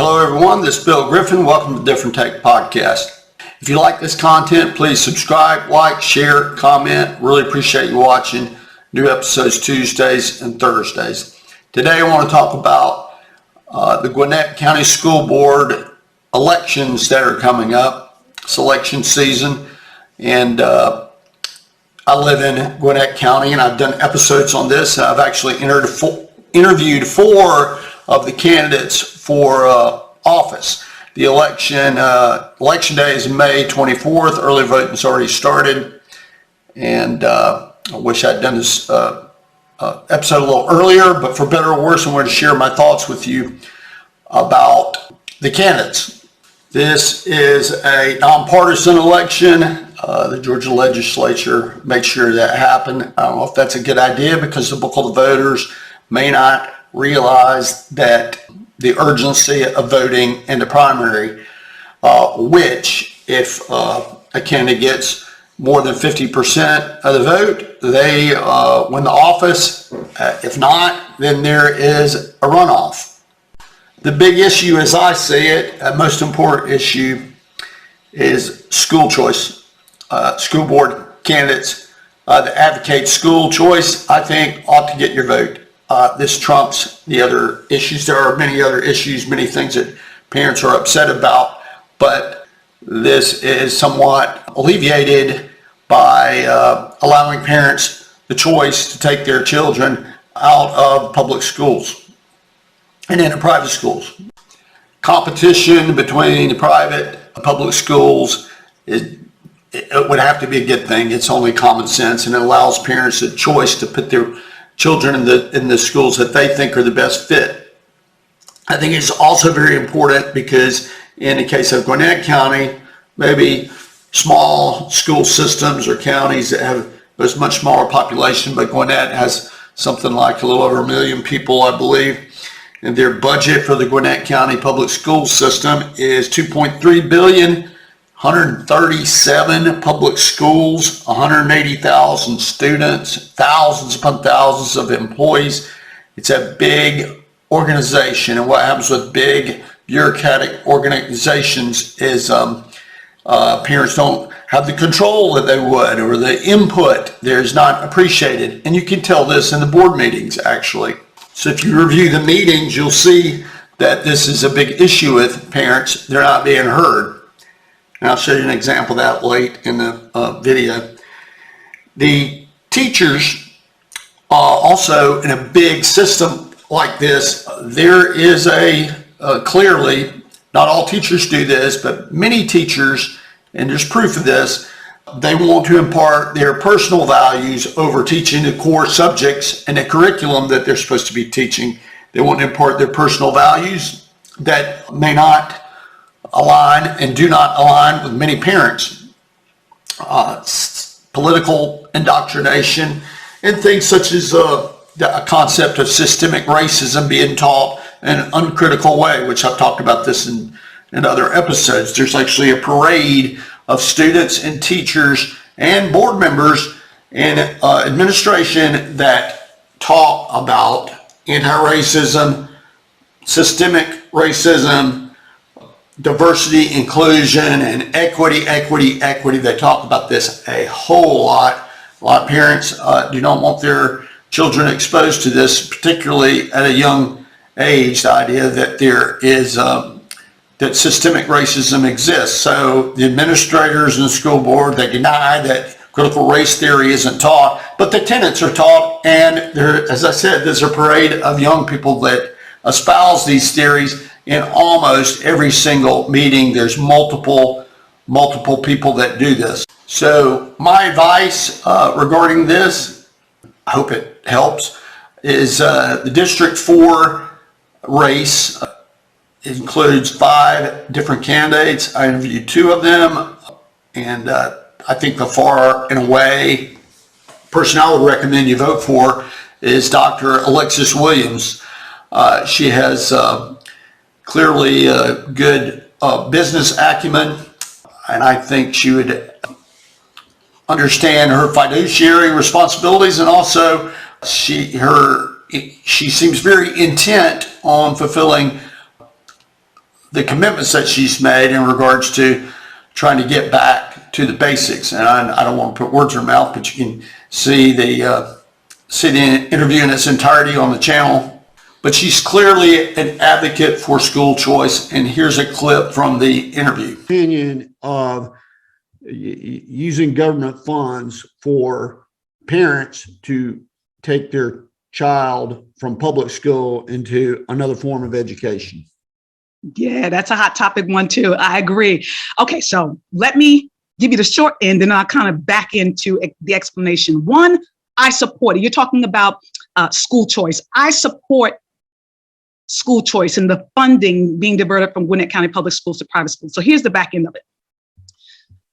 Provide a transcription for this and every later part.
Hello everyone, this is Bill Griffin. Welcome to Different Take Podcast. If you like this content, please subscribe, like, share, comment. Really appreciate you watching. New episodes Tuesdays and Thursdays. Today I want to talk about the Gwinnett County School Board elections that are coming up. It's election season, and I live in Gwinnett County, and I've done episodes on this. I've actually interviewed four of the candidates for office. The election day is May 24th. Early voting has already started, and I wish I'd done this episode a little earlier, but for better or worse, I wanted to share my thoughts with you about the candidates. This is a nonpartisan election. The Georgia legislature made sure that happened. I don't know if that's a good idea because the bulk of the voters may not realize that the urgency of voting in the primary, which if a candidate gets more than 50% of the vote, they win the office. If not, then there is a runoff. The big issue, as I see it, the most important issue, is school choice. School board candidates that advocate school choice, I think, ought to get your vote. This trumps the other issues. There are many other issues, many things that parents are upset about, but this is somewhat alleviated by allowing parents the choice to take their children out of public schools and into private schools. Competition between the private and public schools it would have to be a good thing. It's only common sense, and it allows parents a choice to put their children in the schools that they think are the best fit. I think it's also very important because in the case of Gwinnett County, maybe small school systems or counties that have a much smaller population, but Gwinnett has something like a little over 1 million people, I believe, and their budget for the Gwinnett County public school system is $2.3 billion. 137 public schools, 180,000 students, thousands upon thousands of employees. It's a big organization, and what happens with big bureaucratic organizations is parents don't have the control that they would, or the input there is not appreciated. And you can tell this in the board meetings, actually. So if you review the meetings, you'll see that this is a big issue with parents. They're not being heard. And I'll show you an example of that late in the video. The teachers also, in a big system like this, there is clearly, not all teachers do this, but many teachers, and there's proof of this, they want to impart their personal values over teaching the core subjects and the curriculum that they're supposed to be teaching. They want to impart their personal values that may not align and do not align with many parents. Political indoctrination and things such as the concept of systemic racism being taught in an uncritical way, which I've talked about this in other episodes. There's actually a parade of students and teachers and board members and administration that talk about anti-racism, systemic racism, diversity, inclusion, and equity. They talk about this a whole lot. A lot of parents do not want their children exposed to this, particularly at a young age, the idea that there is that systemic racism exists. So the administrators and the school board, they deny that critical race theory isn't taught, but the tenets are taught, and there, as I said, there's a parade of young people that espouse these theories. In almost every single meeting, there's multiple people that do this. So my advice regarding this, I hope it helps, is the District 4 race includes 5 different candidates. I interviewed 2 of them, and I think the far and away person I would recommend you vote for is Dr. Alexis Williams. She has clearly good business acumen, and I think she would understand her fiduciary responsibilities, and also she seems very intent on fulfilling the commitments that she's made in regards to trying to get back to the basics. And I don't want to put words in her mouth, but you can see the interview in its entirety on the channel. But she's clearly an advocate for school choice. And here's a clip from the interview. Opinion of using government funds for parents to take their child from public school into another form of education. Yeah, that's a hot topic one too. I agree. Okay, so let me give you the short end and I'll kind of back into the explanation. One, I support it. You're talking about school choice. I support school choice and the funding being diverted from Gwinnett County Public Schools to private schools. So here's the back end of it.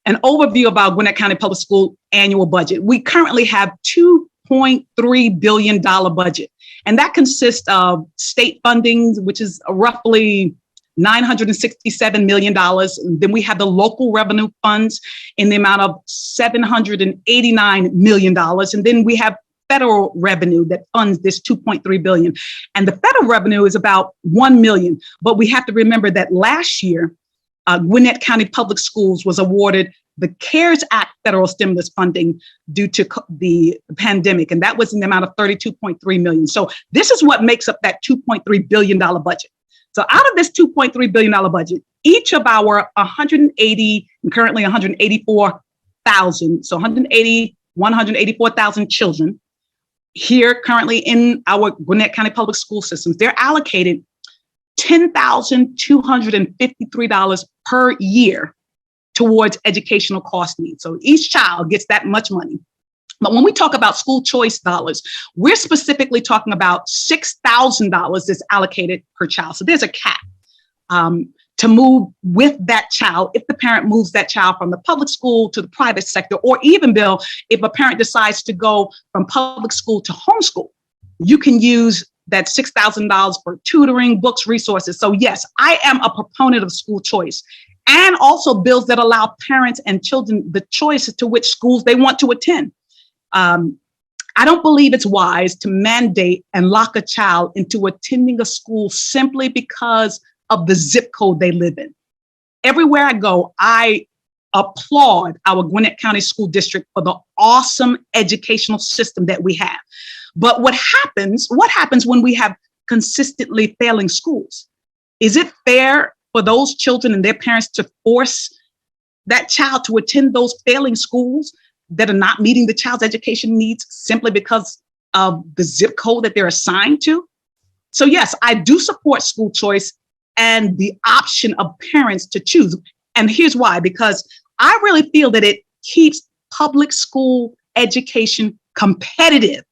An overview of our Gwinnett County Public School annual budget. We currently have $2.3 billion budget, and that consists of state funding, which is roughly $967 million. And then we have the local revenue funds in the amount of $789 million. And then we have federal revenue that funds this $2.3 billion. And the federal revenue is about $1 million. But we have to remember that last year, Gwinnett County Public Schools was awarded the CARES Act federal stimulus funding due to the pandemic, and that was in the amount of $32.3 million. So this is what makes up that $2.3 billion budget. So out of this $2.3 billion budget, each of our 180 and currently 184,000, so 184,000 children here currently in our Gwinnett County Public School systems, they're allocated $10,253 per year towards educational cost needs. So each child gets that much money. But when we talk about school choice dollars, we're specifically talking about $6,000 that's allocated per child. So there's a cap to move with that child if the parent moves that child from the public school to the private sector, or even, Bill, if a parent decides to go from public school to homeschool, you can use that $6,000 for tutoring, books, resources. So yes, I am a proponent of school choice, and also bills that allow parents and children the choice to which schools they want to attend. I don't believe it's wise to mandate and lock a child into attending a school simply because of the zip code they live in. Everywhere I go, I applaud our Gwinnett County School District for the awesome educational system that we have. But what happens when we have consistently failing schools? Is it fair for those children and their parents to force that child to attend those failing schools that are not meeting the child's education needs simply because of the zip code that they're assigned to? So yes, I do support school choice and the option of parents to choose. And here's why, because I really feel that it keeps public school education competitive.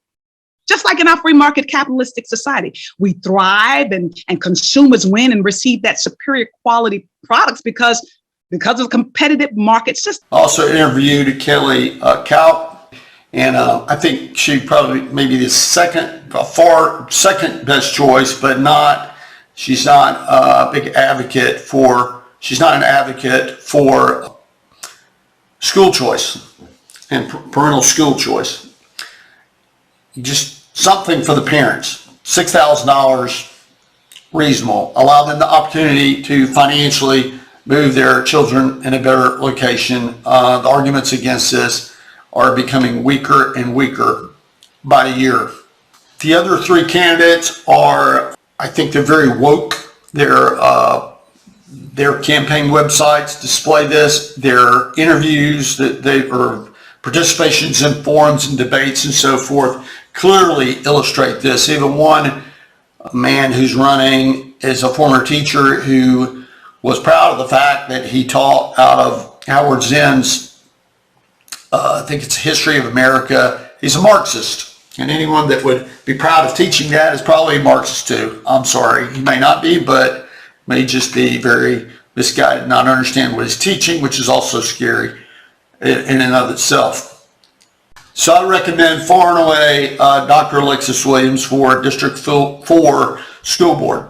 Just like in our free market capitalistic society, we thrive and consumers win and receive that superior quality products because of the competitive market system. Also interviewed Kelly Cow, and I think she probably maybe the second best choice, but she's not a big advocate for, she's not an advocate for school choice and parental school choice. Just something for the parents, $6,000 reasonable, allow them the opportunity to financially move their children in a better location. The arguments against this are becoming weaker and weaker by the year. The other three candidates are, I think they're very woke. Their campaign websites display this, their interviews, that they are participations in forums and debates and so forth clearly illustrate this. Even one man who's running is a former teacher who was proud of the fact that he taught out of Howard Zinn's, I think it's History of America. He's a Marxist, and anyone that would be proud of teaching that is probably a Marxist too. I'm sorry, he may not be, but may just be very misguided, not understand what he's teaching, which is also scary in and of itself. So I recommend far and away Dr. Alexis Williams for District 4 School Board.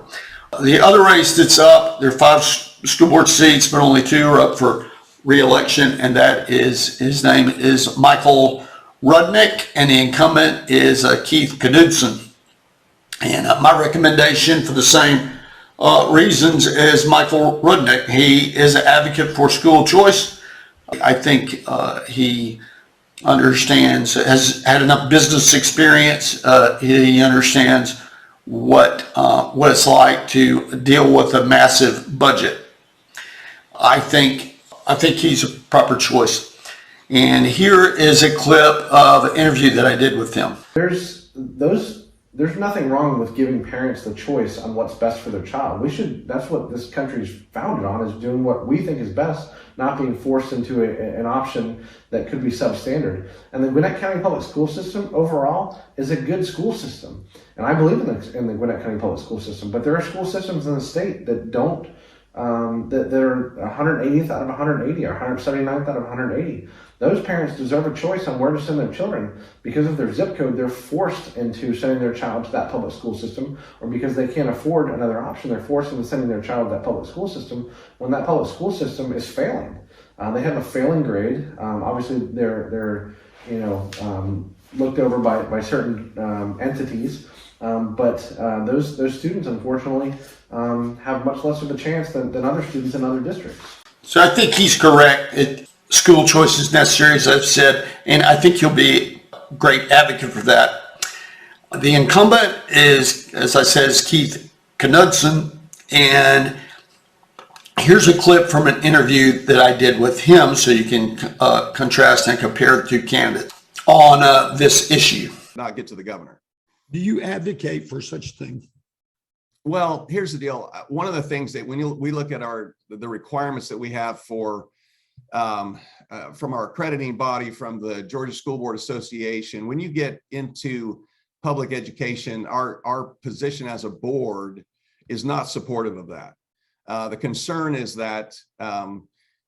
The other race that's up, there are 5 school board seats, but only 2 are up for re-election, and that is, his name is Michael Rudnick, and the incumbent is Keith Knudsen. And my recommendation for the same reasons is Michael Rudnick. He is an advocate for school choice. I think he understands, has had enough business experience. He understands what it's like to deal with a massive budget. I think he's a proper choice. And here is a clip of an interview that I did with him. There's nothing wrong with giving parents the choice on what's best for their child. That's what this country is founded on, is doing what we think is best, not being forced into an option that could be substandard. And the Gwinnett County public school system overall is a good school system. And I believe in the Gwinnett County public school system, but there are school systems in the state that don't, that are 180th out of 180 or 179th out of 180. Those parents deserve a choice on where to send their children. Because of their zip code, they're forced into sending their child to that public school system, or because they can't afford another option, they're forced into sending their child to that public school system when that public school system is failing. They have a failing grade. Obviously, they're looked over by certain entities, but those students, unfortunately, have much less of a chance than other students in other districts. So I think he's correct. School choice is necessary, as I've said, and I think he'll be a great advocate for that. The incumbent is, as I said, is Keith Knudsen, and here's a clip from an interview that I did with him so you can contrast and compare the two candidates on this issue. Not get to the governor. Do you advocate for such thing? Well, here's the deal. One of the things that when we look at the requirements that we have for from our accrediting body, from the Georgia School Board Association, when you get into public education, our position as a board is not supportive of that. The concern is that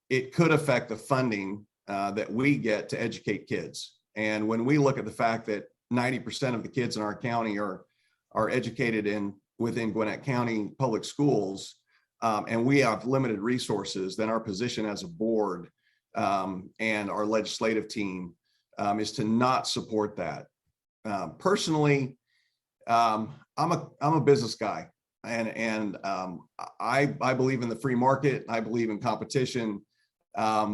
it could affect the funding that we get to educate kids. And when we look at the fact that 90% of the kids in our county are educated within Gwinnett County public schools, and we have limited resources, then our position as a board and our legislative team is to not support that. Personally, I'm a business guy, and I believe in the free market. I believe in competition.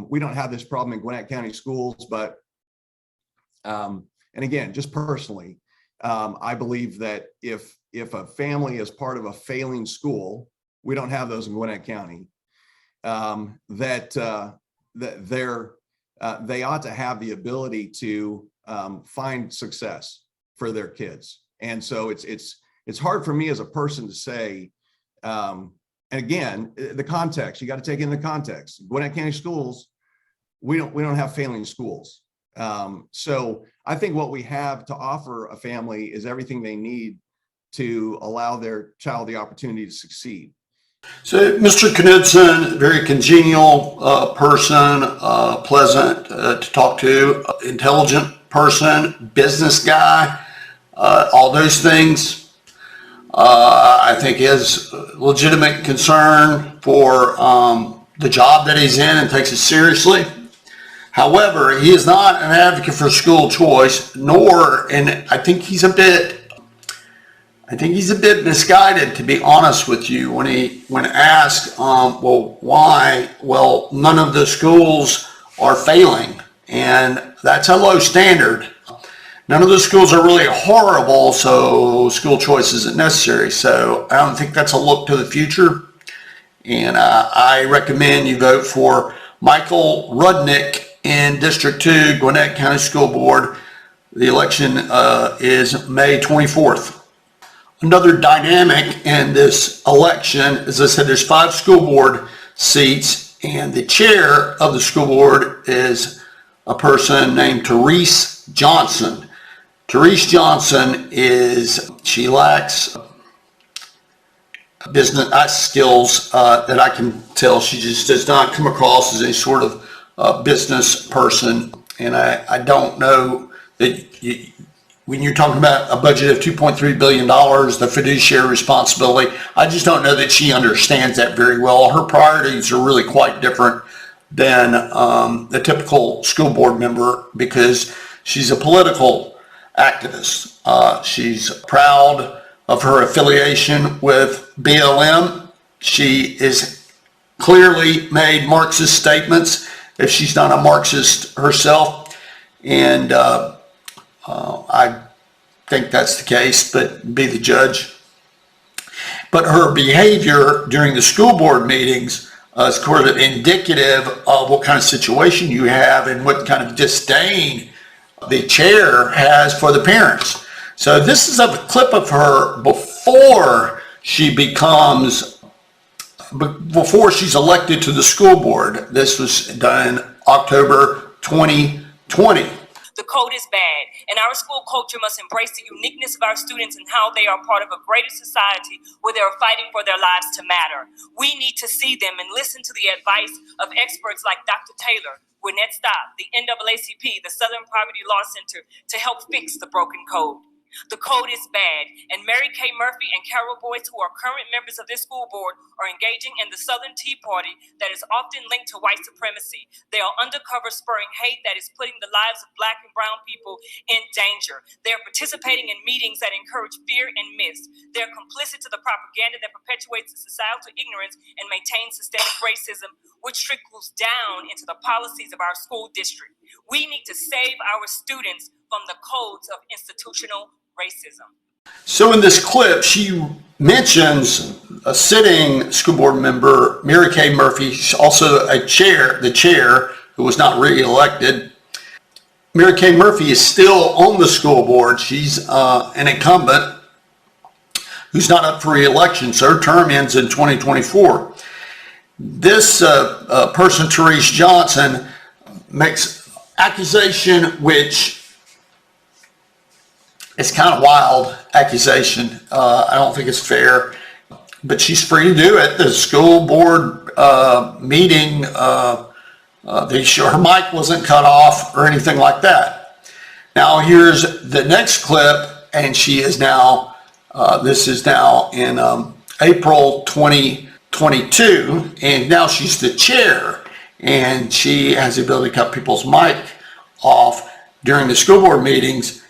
We don't have this problem in Gwinnett County schools, but and again, just personally, I believe that if a family is part of a failing school, we don't have those in Gwinnett County, that they ought to have the ability to find success for their kids. And so it's hard for me as a person to say, and again, the context, you got to take in the context. Gwinnett County schools, we don't have failing schools. So I think what we have to offer a family is everything they need to allow their child the opportunity to succeed. So Mr. Knudsen, very congenial person, pleasant to talk to, intelligent person, business guy, all those things. I think his legitimate concern for the job that he's in and takes it seriously. However, he is not an advocate for school choice, and I think he's a bit misguided, to be honest with you, when asked, well, why? Well, none of the schools are failing, and that's a low standard. None of the schools are really horrible, so school choice isn't necessary. So I don't think that's a look to the future, and I recommend you vote for Michael Rudnick in District 2, Gwinnett County School Board. The election is May 24th. Another dynamic in this election, as I said, there's 5 school board seats, and the chair of the school board is a person named Therese Johnson. Therese Johnson she lacks business skills that I can tell. She just does not come across as a sort of business person, and I don't know that when you're talking about a budget of $2.3 billion, the fiduciary responsibility, I just don't know that she understands that very well. Her priorities are really quite different than the typical school board member, because she's a political activist. She's proud of her affiliation with BLM, she is clearly made Marxist statements if she's not a Marxist herself. And I think that's the case, but be the judge. But her behavior during the school board meetings is sort of indicative of what kind of situation you have and what kind of disdain the chair has for the parents. So this is a clip of her before she's elected to the school board. This was done in October 2020. The code is bad, and our school culture must embrace the uniqueness of our students and how they are part of a greater society where they are fighting for their lives to matter. We need to see them and listen to the advice of experts like Dr. Taylor, Gwinnett County, the NAACP, the Southern Poverty Law Center to help fix the broken code. The code is bad, and Mary Kay Murphy and Carol Boyce, who are current members of this school board, are engaging in the Southern Tea Party that is often linked to white supremacy. They are undercover spurring hate that is putting the lives of Black and brown people in danger. They are participating in meetings that encourage fear and myths. They are complicit to the propaganda that perpetuates the societal ignorance and maintains systemic racism, which trickles down into the policies of our school district. We need to save our students from the codes of institutional racism. So in this clip, she mentions a sitting school board member, Mary Kay Murphy. She's also the chair who was not re-elected. Mary Kay Murphy is still on the school board. She's an incumbent who's not up for re-election, so her term ends in 2024. This person, Therese Johnson, makes accusation which it's kind of wild accusation. I don't think it's fair, but she's free to do it. The school board meeting, her mic wasn't cut off or anything like that. Now here's the next clip, and she is now, this is now in April 2022, and now she's the chair, and she has the ability to cut people's mic off during the school board meetings,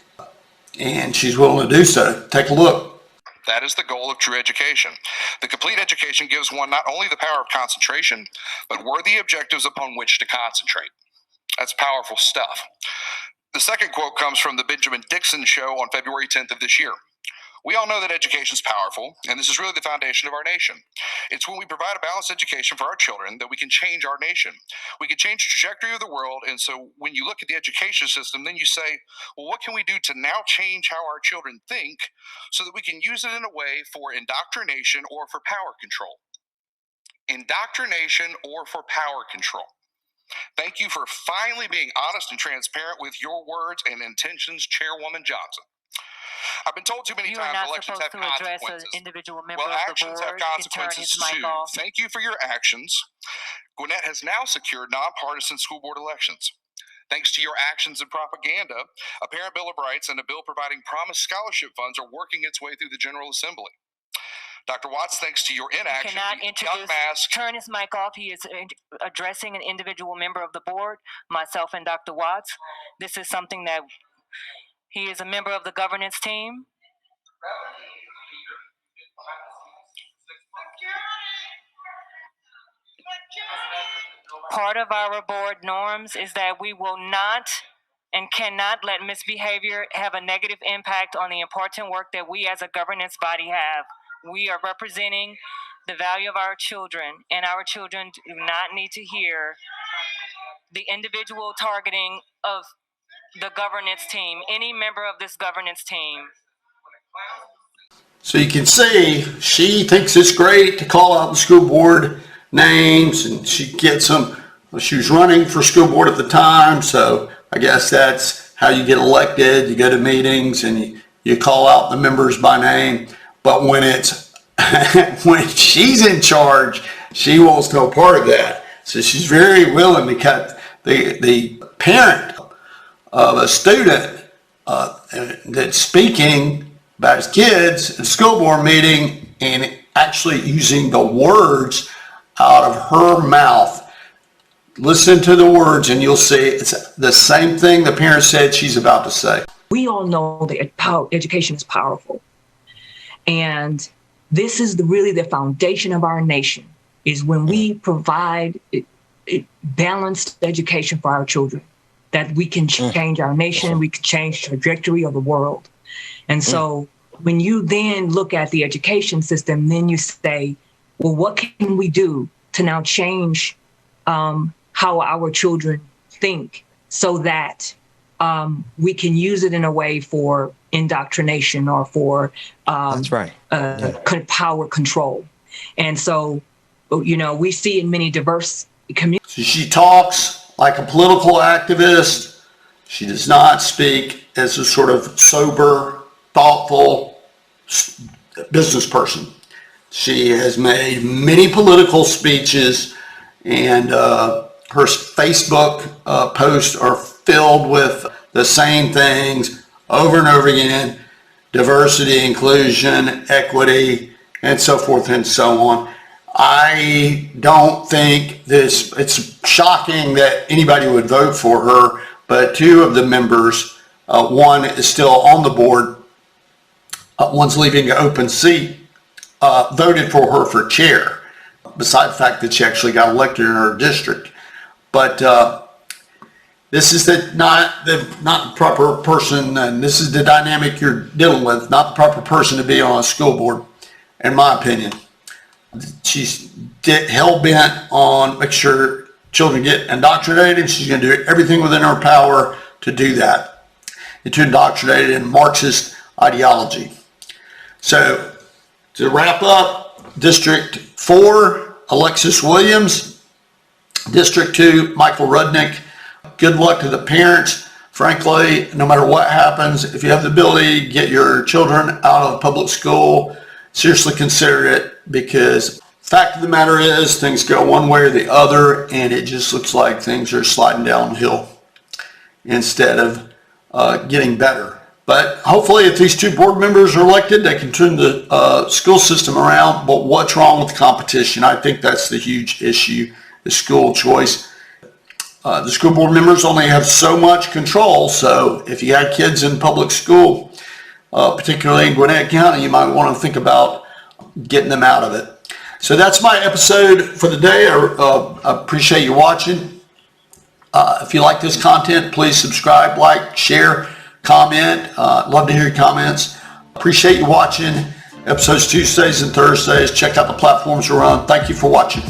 and she's willing to do so. Take a look. That is the goal of true education. The complete education gives one not only the power of concentration, but worthy objectives upon which to concentrate. That's powerful stuff. The second quote comes from the Benjamin Dixon show on February 10th of this year. We all know that education is powerful, and this is really the foundation of our nation. It's when we provide a balanced education for our children that we can change our nation. We can change the trajectory of the world, and so when you look at the education system, then you say, well, what can we do to now change how our children think so that we can use it in a way for indoctrination or for power control? Indoctrination or for power control. Thank you for finally being honest and transparent with your words and intentions, Chairwoman Johnson. I've been told too many times elections have consequences. Well, actions have consequences too. Thank you for your actions. Gwinnett has now secured nonpartisan school board elections. Thanks to your actions and propaganda, a parent bill of rights and a bill providing promised scholarship funds are working its way through the General Assembly. Dr. Watts, thanks to your inaction, turn his mic off. He is addressing an individual member of the board, myself and Dr. Watts. This is something that he is a member of the governance team. Part of our board norms is that we will not and cannot let misbehavior have a negative impact on the important work that we as a governance body have. We are representing the value of our children, and our children do not need to hear the individual targeting of the governance team, any member of this governance team. So you can see she thinks it's great to call out the school board names, and she gets them. She was running for school board at the time, so I guess that's how you get elected. You go to meetings and you call out the members by name. But when it's when she's in charge, she wants no part of that. So she's very willing to cut the parent of a student that's speaking about his kids at a school board meeting and actually using the words out of her mouth. Listen to the words and you'll see it's the same thing the parent said she's about to say. We all know that education is powerful. And this is really the foundation of our nation, is when we provide balanced education for our children, that we can change our nation, we can change the trajectory of the world. And so when you then look at the education system, then you say, well, what can we do to now change how our children think so that we can use it in a way for indoctrination or for That's right. power control. And so, we see in many diverse communities. So she talks like a political activist. She does not speak as a sort of sober, thoughtful business person. She has made many political speeches, and her Facebook posts are filled with the same things over and over again: diversity, inclusion, equity, and so forth and so on. I don't think it's shocking that anybody would vote for her, but two of the members, one is still on the board, one's leaving an open seat, voted for her for chair, besides the fact that she actually got elected in her district. But this is not the proper person, and this is the dynamic you're dealing with, not the proper person to be on a school board, in my opinion. She's hell-bent on making sure children get indoctrinated. She's going to do everything within her power to do that, and to indoctrinate in Marxist ideology. So, to wrap up, District 4, Alexis Williams. District 2, Michael Rudnick. Good luck to the parents. Frankly, no matter what happens, if you have the ability to get your children out of public school, seriously consider it, because fact of the matter is things go one way or the other, and it just looks like things are sliding downhill instead of getting better. But hopefully, if these two board members are elected, they can turn the school system around. But what's wrong with competition? I think that's the huge issue, the school choice. The school board members only have so much control. So if you had kids in public school, particularly in Gwinnett County, you might want to think about getting them out of it. So that's my episode for the day. I appreciate you watching. If you like this content, please subscribe, like, share, comment. Love to hear your comments. Appreciate you watching. Episodes Tuesdays and Thursdays. Check out the platforms we're on. Thank you for watching.